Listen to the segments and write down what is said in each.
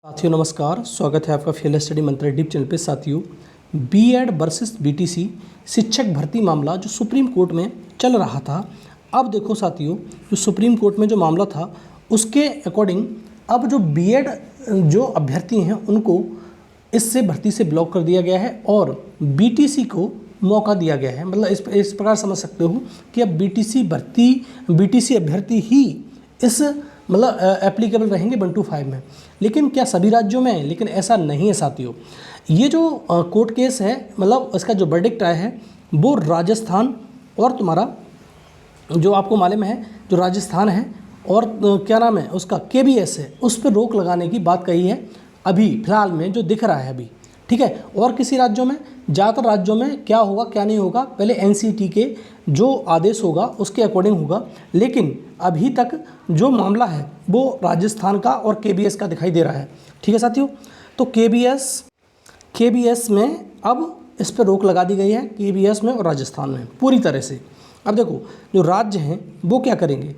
साथियों नमस्कार, स्वागत है आपका फील्ड स्टडी मंत्र डीप चैनल पे। साथियों, बीएड वर्सेस बीटीसी शिक्षक भर्ती मामला जो सुप्रीम कोर्ट में चल रहा था, अब देखो साथियों, जो सुप्रीम कोर्ट में जो मामला था उसके अकॉर्डिंग अब जो बीएड जो अभ्यर्थी हैं उनको इससे भर्ती से ब्लॉक कर दिया गया है और बीटीसी को मौका दिया गया है। मतलब इस प्रकार समझ सकते हो कि अब बीटीसी अभ्यर्थी ही इस मतलब एप्लीकेबल रहेंगे 1-5 में। लेकिन क्या सभी राज्यों में? लेकिन ऐसा नहीं है साथियों। ये जो कोर्ट केस है, मतलब इसका जो वर्डिक्ट आया है वो राजस्थान और तुम्हारा जो आपको मालूम है जो राजस्थान है और क्या नाम है उसका केबीएस है, उस पर रोक लगाने की बात कही है अभी फिलहाल में जो दिख रहा है अभी। ठीक है, और किसी राज्यों में, ज़्यादातर राज्यों में क्या होगा क्या नहीं होगा पहले एनसीटी के जो आदेश होगा उसके अकॉर्डिंग होगा। लेकिन अभी तक जो मामला है वो राजस्थान का और केबीएस का दिखाई दे रहा है। ठीक है साथियों, तो केबीएस में अब इस पर रोक लगा दी गई है, केबीएस में और राजस्थान में पूरी तरह से। अब देखो जो राज्य हैं वो क्या करेंगे,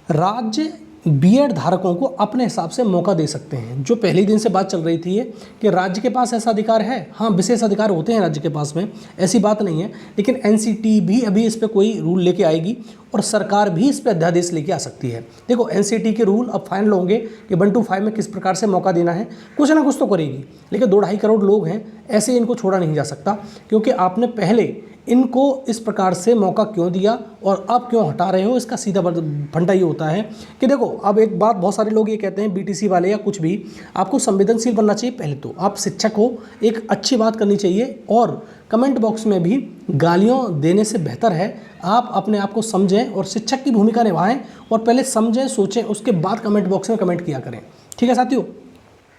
राज्य बीएड धारकों को अपने हिसाब से मौका दे सकते हैं। जो पहले दिन से बात चल रही थी कि राज्य के पास ऐसा अधिकार है, हाँ विशेष अधिकार होते हैं राज्य के पास में, ऐसी बात नहीं है। लेकिन एनसीटी भी अभी इस पर कोई रूल लेके आएगी और सरकार भी इस पर अध्यादेश लेके आ सकती है। देखो एनसीटी के रूल अब फाइनल होंगे कि 1-5 में किस प्रकार से मौका देना है, कुछ ना कुछ तो करेगी। लेकिन 2-2.5 करोड़ लोग हैं, ऐसे इनको छोड़ा नहीं जा सकता, क्योंकि आपने पहले इनको इस प्रकार से मौका क्यों दिया और अब क्यों हटा रहे हो, इसका सीधा फंडा ये होता है कि देखो अब एक बात बहुत सारे लोग ये कहते हैं बीटीसी वाले या कुछ भी, आपको संवेदनशील बनना चाहिए। पहले तो आप शिक्षक हो, एक अच्छी बात करनी चाहिए और कमेंट बॉक्स में भी गालियाँ देने से बेहतर है आप अपने आप को समझें और शिक्षक की भूमिका निभाएं और पहले समझें सोचें, उसके बाद कमेंट बॉक्स में कमेंट किया करें। ठीक है साथियों,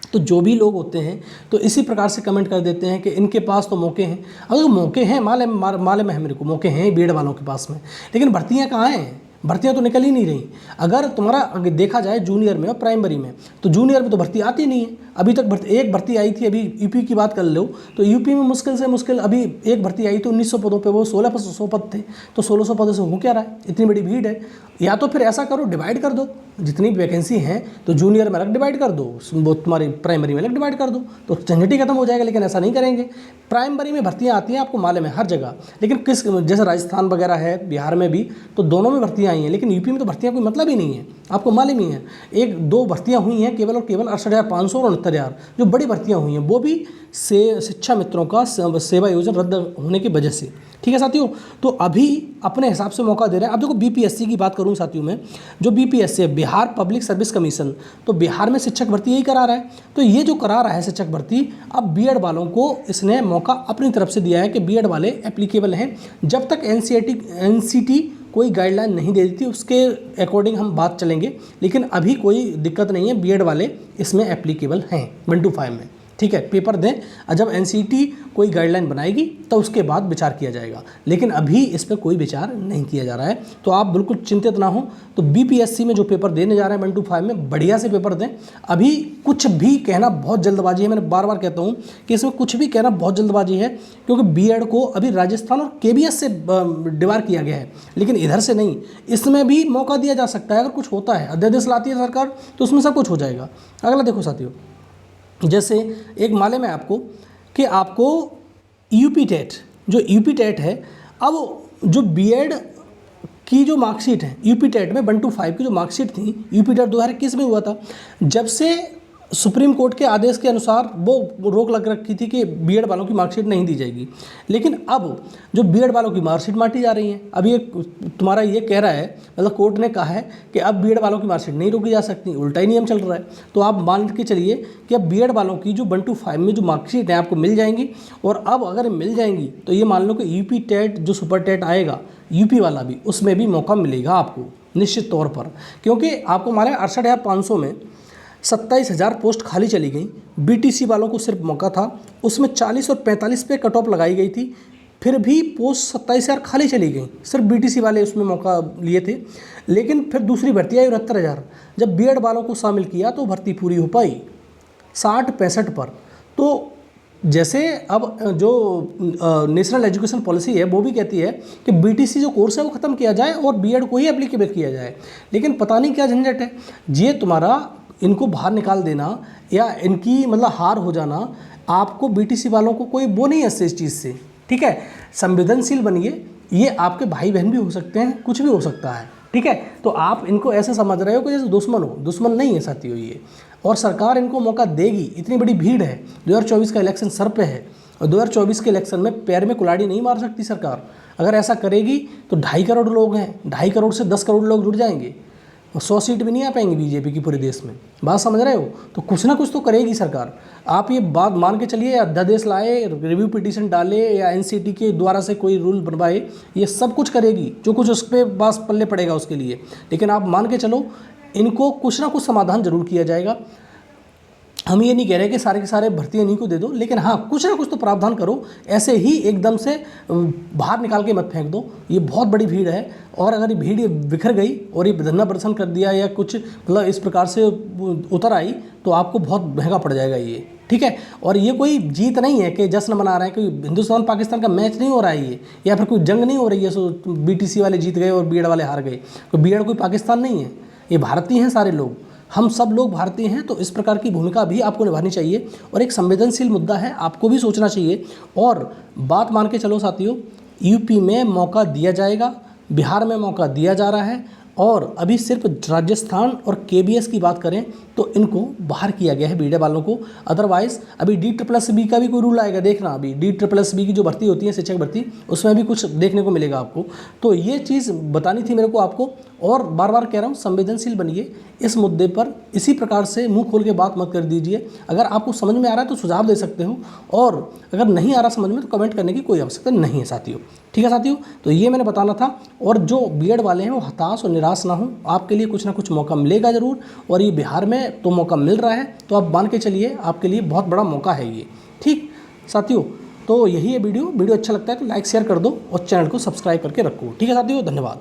तो जो भी लोग होते हैं तो इसी प्रकार से कमेंट कर देते हैं कि इनके पास तो मौके हैं। अगर मौके हैं, मालूम है मेरे को, मौके हैं बीएड वालों के पास में, लेकिन भर्तियां कहाँ हैं? भर्तियां तो निकल ही नहीं रही। अगर तुम्हारा अगर देखा जाए जूनियर में और प्राइमरी में, तो जूनियर में तो भर्ती आती नहीं है अभी तक। एक भर्ती आई थी अभी, यूपी की बात कर लो तो यूपी में मुश्किल से मुश्किल अभी एक भर्ती आई थी 1900 पदों पे, वो 1600 पद थे। तो 1600 पदों से हो क्या रहा है? इतनी बड़ी भीड़ है। या तो फिर ऐसा करो, डिवाइड कर दो, जितनी वैकेंसी हैं तो जूनियर में अलग डिवाइड कर दो, वो तुम्हारी प्राइमरी में अलग डिवाइड कर दो, तो झंझट ही खत्म हो जाएगा। लेकिन ऐसा नहीं करेंगे। प्राइमरी में भर्तियां आती हैं, आपको मालूम है हर जगह, लेकिन किस जैसे राजस्थान वगैरह है, बिहार में भी, तो दोनों में भर्तियां आई हैं। लेकिन यूपी में तो भर्तियां कोई मतलब ही नहीं है, आपको मालूम ही है। 1-2 भर्तियां हुई हैं केवल और केवल 68,500 और 69,000 जो बड़ी भर्तियां हुई हैं, वो भी शिक्षा मित्रों का सेवा योजना रद्द होने की वजह से। ठीक है साथियों, तो अभी अपने हिसाब से मौका दे रहे हैं। अब देखो बीपीएससी की बात करूं साथियों में, जो बीपीएससी है बिहार पब्लिक सर्विस कमीशन, तो बिहार में शिक्षक भर्ती यही करा रहा है। तो ये जो करा रहा है शिक्षक भर्ती, अब बीएड वालों को इसने मौका अपनी तरफ से दिया है कि बीएड वाले एप्लीकेबल हैं। जब तक एनसीटी कोई गाइडलाइन नहीं दे देती उसके अकॉर्डिंग हम बात चलेंगे, लेकिन अभी कोई दिक्कत नहीं है, बीएड वाले इसमें एप्लीकेबल हैं 1-5 में। ठीक है, पेपर दें, और जब एनसीटी कोई गाइडलाइन बनाएगी तो उसके बाद विचार किया जाएगा। लेकिन अभी इस पर कोई विचार नहीं किया जा रहा है, तो आप बिल्कुल चिंतित ना हो। तो बीपीएससी में जो पेपर देने जा रहे हैं 1-5 में, बढ़िया से पेपर दें। अभी कुछ भी कहना बहुत जल्दबाजी है, मैंने बार बार कहता हूँ कि इसमें कुछ भी कहना बहुत जल्दबाजी है, क्योंकि बीएड को अभी राजस्थान और केबीएस से डिवाइड किया गया है, लेकिन इधर से नहीं। इसमें भी मौका दिया जा सकता है, अगर कुछ होता है, अध्यादेश लाती है सरकार, तो उसमें सब कुछ हो जाएगा। अगला देखो साथियों, जैसे एक मालूम है आपको कि आपको यूपी टेट है, अब जो बीएड की जो मार्कशीट है यूपी टेट में 1-5 की जो मार्कशीट थी, यूपी टेट 2021 में हुआ था, जब से सुप्रीम कोर्ट के आदेश के अनुसार वो रोक लग रखी थी कि बीएड वालों की मार्कशीट नहीं दी जाएगी। लेकिन अब जो बीएड वालों की मार्कशीट बांटी जा रही है, अभी एक तुम्हारा ये कह रहा है, मतलब कोर्ट ने कहा है कि अब बीएड वालों की मार्कशीट नहीं रोकी जा सकती, उल्टा ही नियम चल रहा है। तो आप मान के चलिए कि अब बीएड वालों की जो 1-5 में जो मार्कशीट है आपको मिल जाएंगी, और अब अगर मिल जाएंगी तो ये मान लो कि यूपी टेट जो सुपर टेट आएगा यूपी वाला भी, उसमें भी मौका मिलेगा आपको निश्चित तौर पर। क्योंकि आपको मालूम है 68,500 में 27,000 पोस्ट खाली चली गई। बीटीसी वालों को सिर्फ मौका था, उसमें 40 और 45 पे कट ऑफ लगाई गई थी, फिर भी पोस्ट 27,000 खाली चली गई, सिर्फ बीटीसी वाले उसमें मौका लिए थे। लेकिन फिर दूसरी भर्ती आई 69,000, जब बीएड वालों को शामिल किया तो भर्ती पूरी हो पाई 60-65 पर। तो जैसे अब जो नेशनल एजुकेशन पॉलिसी है वो भी कहती है कि बीटीसी जो कोर्स है वो ख़त्म किया जाए और बीएड को ही एप्लीकेबल किया जाए, लेकिन पता नहीं क्या झंझट है। ये तुम्हारा इनको बाहर निकाल देना या इनकी मतलब हार हो जाना, आपको बीटीसी वालों को कोई वो नहीं है इस चीज़ से, ठीक है। संवेदनशील बनिए, ये आपके भाई बहन भी हो सकते हैं, कुछ भी हो सकता है, ठीक है। तो आप इनको ऐसे समझ रहे हो कि जैसे दुश्मन हो, दुश्मन नहीं है साथियों ये, और सरकार इनको मौका देगी। इतनी बड़ी भीड़ है, 2024 का इलेक्शन सर पे है, और 2024 के इलेक्शन में पैर में कुल्हाड़ी नहीं मार सकती सरकार। अगर ऐसा करेगी तो 2.5 करोड़ लोग हैं, 2.5 करोड़ से 10 करोड़ लोग जुड़ जाएंगे, 100 सीट भी नहीं आ पाएंगी बीजेपी की पूरे देश में। बात समझ रहे हो? तो कुछ ना कुछ तो करेगी सरकार। आप ये बात मान के चलिए, या अध्यादेश लाए, रिव्यू पिटीशन डाले, या एनसीटी के द्वारा से कोई रूल बनवाए, ये सब कुछ करेगी, जो कुछ उस पर बस पल्ले पड़ेगा उसके लिए। लेकिन आप मान के चलो, इनको कुछ ना कुछ समाधान जरूर किया जाएगा। हम ये नहीं कह रहे कि सारे के सारे भर्ती इन्हीं को दे दो, लेकिन हाँ कुछ ना कुछ तो प्रावधान करो। ऐसे ही एकदम से बाहर निकाल के मत फेंक दो। ये बहुत बड़ी भीड़ है, और अगर ये भीड़ ये बिखर गई और ये धरना प्रदर्शन कर दिया या कुछ मतलब इस प्रकार से उतर आई, तो आपको बहुत महंगा पड़ जाएगा ये, ठीक है। और ये कोई जीत नहीं है कि जश्न मना रहे हैं, कोई हिंदुस्तान पाकिस्तान का मैच नहीं हो रहा है ये, या फिर कोई जंग नहीं हो रही है सो बीटीसी वाले जीत गए और बीएड वाले हार गए। तो बीएड कोई पाकिस्तान नहीं है, ये भारतीय हैं सारे लोग, हम सब लोग भारतीय हैं। तो इस प्रकार की भूमिका भी आपको निभानी चाहिए, और एक संवेदनशील मुद्दा है, आपको भी सोचना चाहिए। और बात मान के चलो साथियों, यूपी में मौका दिया जाएगा, बिहार में मौका दिया जा रहा है, और अभी सिर्फ राजस्थान और केबीएस की बात करें तो इनको बाहर किया गया है बीएड वालों को। अदरवाइज़ अभी DSSB का भी कोई रूल आएगा, देखना अभी DSSB की जो भर्ती होती है, शिक्षक भर्ती, उसमें भी कुछ देखने को मिलेगा आपको। तो ये चीज़ बतानी थी मेरे को आपको, और बार बार कह रहा हूँ संवेदनशील बनिए इस मुद्दे पर, इसी प्रकार से मुंह खोल के बात मत कर दीजिए। अगर आपको समझ में आ रहा है तो सुझाव दे सकते हो, और अगर नहीं आ रहा समझ में तो कमेंट करने की कोई आवश्यकता नहीं है साथियों, ठीक है साथियों। तो ये मैंने बताना था। और जो बीएड वाले हैं वो हताश और निराश ना हो, आपके लिए कुछ ना कुछ मौका मिलेगा ज़रूर, और ये बिहार में तो मौका मिल रहा है, तो आप मान के चलिए आपके लिए बहुत बड़ा मौका है ये, ठीक साथियों। तो यही है वीडियो अच्छा लगता है तो लाइक शेयर कर दो, और चैनल को सब्सक्राइब करके रखो, ठीक है साथियों। धन्यवाद।